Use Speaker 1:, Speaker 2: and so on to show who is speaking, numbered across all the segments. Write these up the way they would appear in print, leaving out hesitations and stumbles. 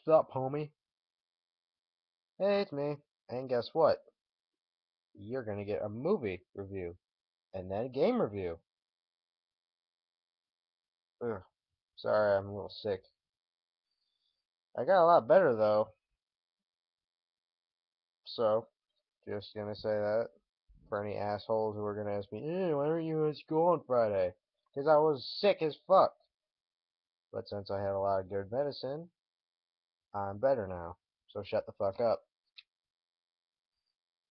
Speaker 1: What's up, homie? Hey, it's me. And guess what? You're gonna get a movie review and then a game review. Ugh, sorry, I'm a little sick. I got a lot better though, so just gonna say that for any assholes who are gonna ask me, why weren't you at school on Friday? Because I was sick as fuck. But since I had a lot of good medicine, I'm better now. So shut the fuck up.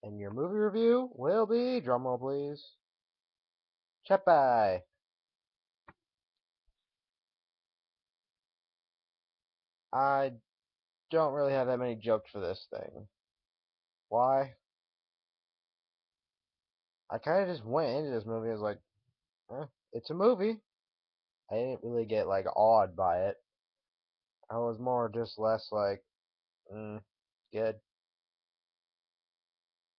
Speaker 1: And your movie review will be, drumroll please, Chappie. I don't really have that many jokes for this thing. Why? I kind of just went into this movie as like, it's a movie. I didn't really get like awed by it. I was more just less like, mm, good.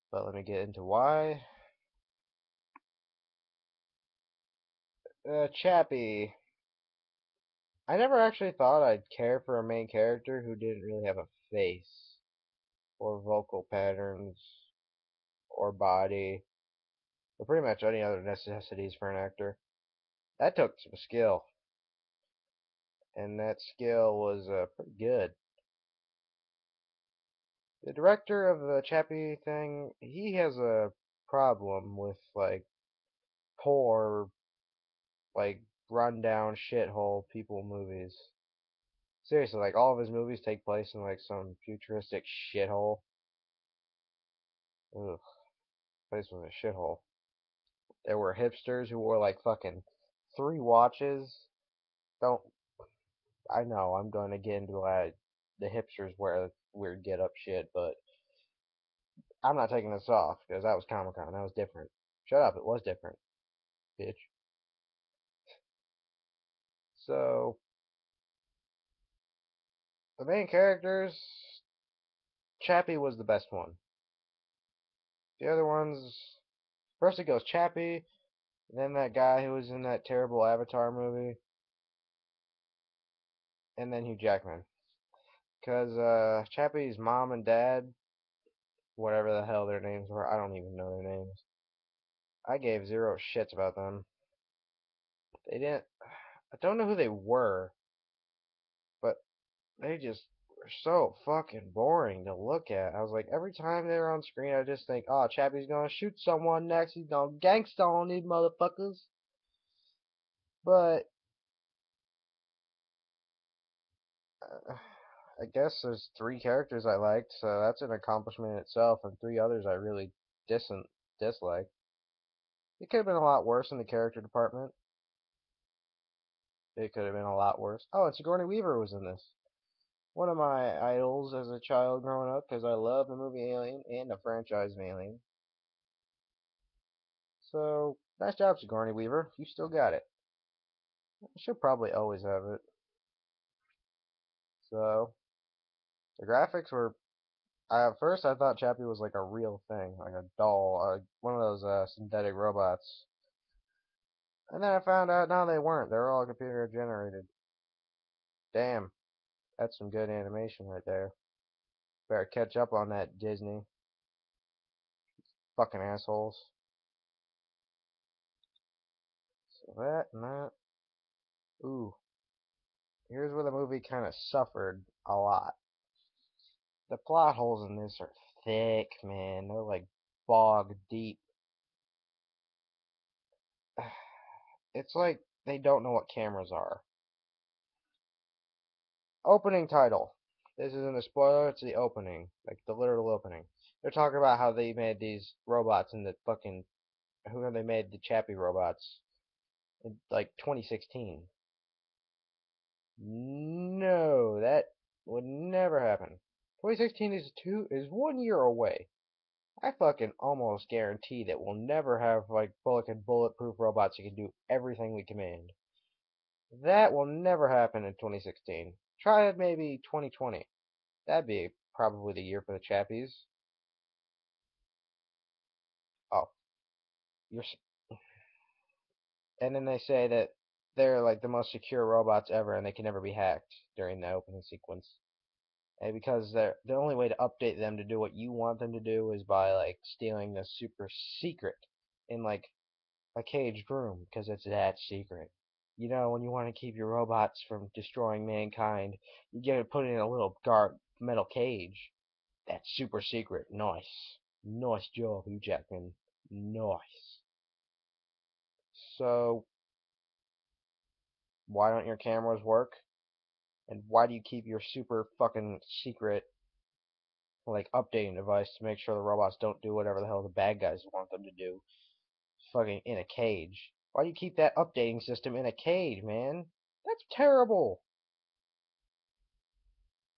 Speaker 1: But let me get into why. Chappie. I never actually thought I'd care for a main character who didn't really have a face, or vocal patterns, or body, or pretty much any other necessities for an actor. That took some skill, and that skill was pretty good. The director of the Chappie thing, he has a problem with like poor, like rundown shithole people movies. Seriously, like all of his movies take place in like some futuristic shithole. Ugh, place was a shithole. There were hipsters who wore like fucking 3 watches. Don't I know I'm going to get into the hipsters wear weird get up shit, but I'm not taking this off because that was Comic Con. That was different. Shut up, it was different, bitch. So the main characters, Chappie was the best one. The other ones, first it goes Chappie, then that guy who was in that terrible Avatar movie, and then Hugh Jackman. Because Chappie's mom and dad, whatever the hell their names were, I don't even know their names. I gave zero shits about them. They didn't. I don't know who they were, but they just were so fucking boring to look at. I was like, every time they were on screen, I just think, oh, Chappie's gonna shoot someone next. He's gonna gangsta on these motherfuckers. But uh, I guess there's 3 characters I liked, so that's an accomplishment in itself, and 3 others I really disliked. It could have been a lot worse in the character department. It could have been a lot worse. Oh, and Sigourney Weaver was in this. One of my idols as a child growing up, because I love the movie Alien and the franchise of Alien. So, nice job, Sigourney Weaver. You still got it. She'll probably always have it. So, the graphics were. At first, I thought Chappie was like a real thing, like a doll, one of those synthetic robots. And then I found out, no, they weren't. They were all computer generated. Damn, that's some good animation right there. Better catch up on that, Disney. Fucking assholes. So that and that. Ooh, here's where the movie kind of suffered a lot. The plot holes in this are thick, man. They're like bog deep. It's like they don't know what cameras are. Opening title. This isn't a spoiler, it's the opening. Like the literal opening. They're talking about how they made these robots in the fucking. Who they made the Chappie robots in like 2016. No, that would never happen. 2016 is 1 year away. I fucking almost guarantee that we'll never have like bulletproof robots that can do everything we command. That will never happen in 2016. Try it maybe 2020. That'd be probably the year for the Chappies. Oh, you're. And then they say that they're like the most secure robots ever, and they can never be hacked during the opening sequence. And because the only way to update them to do what you want them to do is by like stealing the super secret in like a caged room because it's that secret. You know, when you want to keep your robots from destroying mankind, you get it put in a little metal cage. That's super secret. Nice. Nice job, Hugh Jackman. Nice. So, why don't your cameras work? And why do you keep your super fucking secret, like, updating device to make sure the robots don't do whatever the hell the bad guys want them to do? Fucking in a cage. Why do you keep that updating system in a cage, man? That's terrible.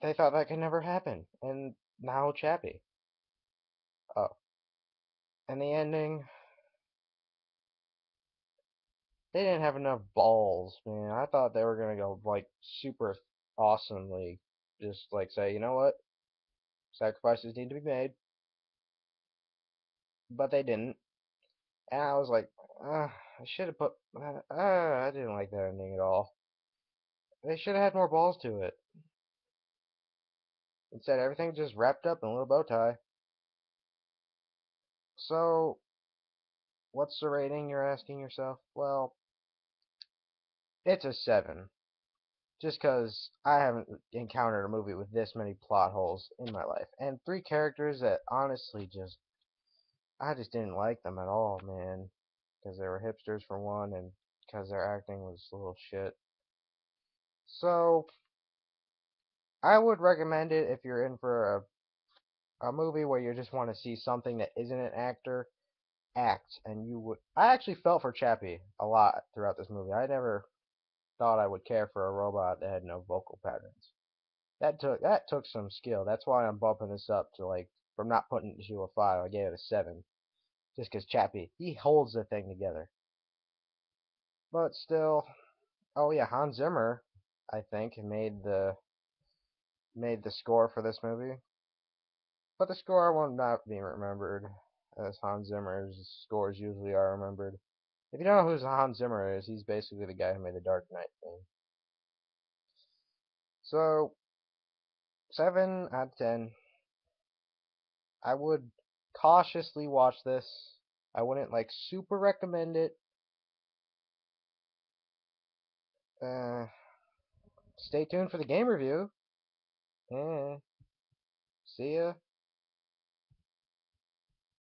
Speaker 1: They thought that could never happen. And now Chappie. Oh. And the ending, they didn't have enough balls, man. I thought they were gonna go like super awesomely, just like say, you know what, sacrifices need to be made, but they didn't. And I was like, I should have put. I didn't like that ending at all. They should have had more balls to it. Instead, everything just wrapped up in a little bow tie. So, what's the rating? You're asking yourself. Well, it's a 7. Just because I haven't encountered a movie with this many plot holes in my life. And 3 characters that honestly I just didn't like them at all, man. Because they were hipsters for one, and because their acting was a little shit. So, I would recommend it if you're in for a movie where you just want to see something that isn't an actor act. And you would. I actually felt for Chappie a lot throughout this movie. I never thought I would care for a robot that had no vocal patterns. That took some skill. That's why I'm bumping this up to like from not putting it to a 5. I gave it a 7 just because Chappie he holds the thing together. But still, oh yeah, Hans Zimmer I think made the score for this movie. But the score will not be remembered as Hans Zimmer's scores usually are remembered. If you don't know who Hans Zimmer is, he's basically the guy who made the Dark Knight thing. So 7 out of 10. I would cautiously watch this. I wouldn't like super recommend it. Uh, Stay tuned for the game review. Yeah. See ya.